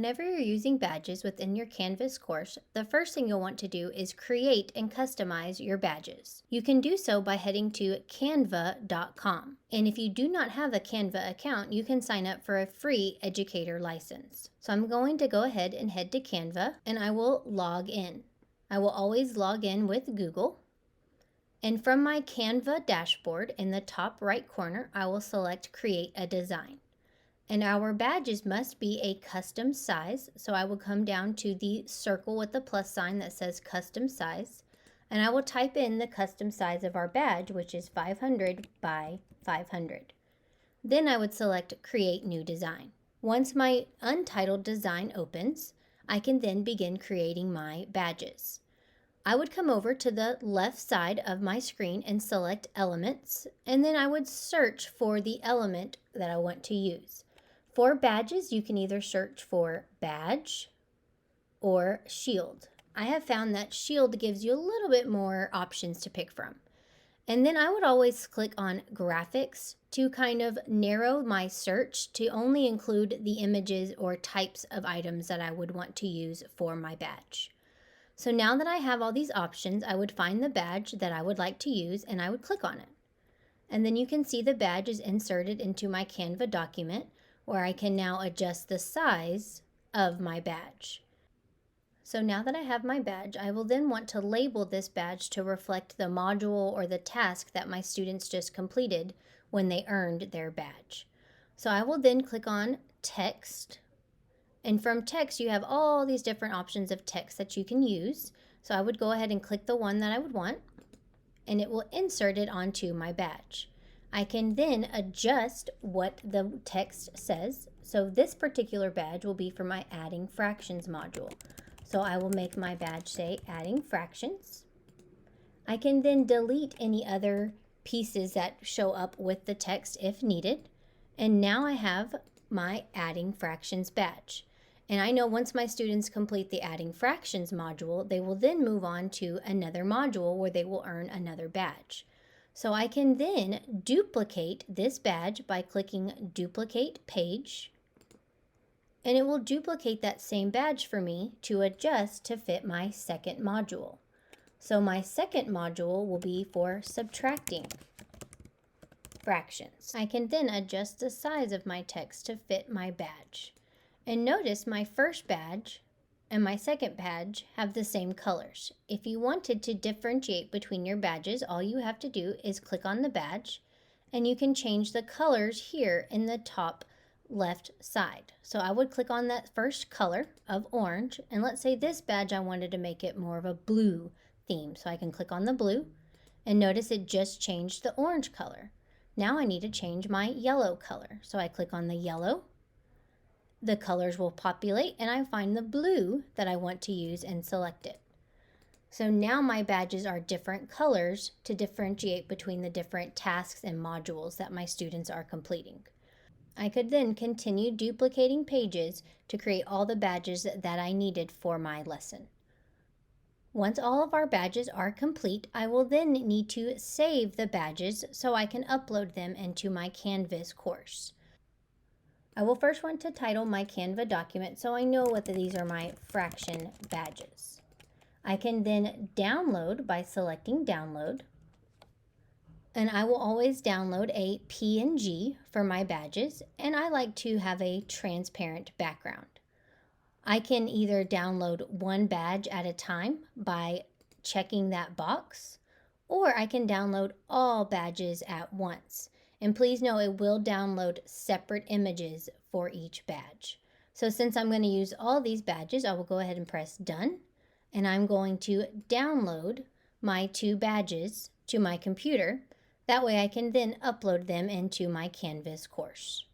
Whenever you're using badges within your Canvas course, the first thing you'll want to do is create and customize your badges. You can do so by heading to canva.com. And if you do not have a Canva account, you can sign up for a free educator license. So I'm going to go ahead and head to Canva and I will log in. I will always log in with Google. And from my Canva dashboard in the top right corner, I will select Create a Design. And our badges must be a custom size, so I will come down to the circle with the plus sign that says custom size, and I will type in the custom size of our badge, which is 500 by 500. Then I would select Create New Design. Once my untitled design opens, I can then begin creating my badges. I would come over to the left side of my screen and select Elements, and then I would search for the element that I want to use. For badges, you can either search for badge or shield. I have found that shield gives you a little bit more options to pick from. And then I would always click on graphics to kind of narrow my search to only include the images or types of items that I would want to use for my badge. So now that I have all these options, I would find the badge that I would like to use and I would click on it. And then you can see the badge is inserted into my Canva document, where I can now adjust the size of my badge. So now that I have my badge, I will then want to label this badge to reflect the module or the task that my students just completed when they earned their badge. So I will then click on Text, and from text you have all these different options of text that you can use. So I would go ahead and click the one that I would want, and it will insert it onto my badge. I can then adjust what the text says. So this particular badge will be for my adding fractions module. So I will make my badge say adding fractions. I can then delete any other pieces that show up with the text if needed. And now I have my adding fractions badge. And I know once my students complete the adding fractions module, they will then move on to another module where they will earn another badge. So I can then duplicate this badge by clicking Duplicate Page, and it will duplicate that same badge for me to adjust to fit my second module. So my second module will be for subtracting fractions. I can then adjust the size of my text to fit my badge. And notice my first badge and my second badge have the same colors. If you wanted to differentiate between your badges, all you have to do is click on the badge and you can change the colors here in the top left side. So I would click on that first color of orange, and let's say this badge I wanted to make it more of a blue theme. So I can click on the blue and notice it just changed the orange color. Now I need to change my yellow color. So I click on the yellow. The colors will populate and I find the blue that I want to use and select it. So now my badges are different colors to differentiate between the different tasks and modules that my students are completing. I could then continue duplicating pages to create all the badges that I needed for my lesson. Once all of our badges are complete, I will then need to save the badges so I can upload them into my Canvas course. I will first want to title my Canva document so I know whether these are my fraction badges. I can then download by selecting Download, and I will always download a PNG for my badges, and I like to have a transparent background. I can either download one badge at a time by checking that box, or I can download all badges at once. And please know it will download separate images for each badge. So since I'm going to use all these badges, I will go ahead and press Done. And I'm going to download my 2 badges to my computer. That way I can then upload them into my Canvas course.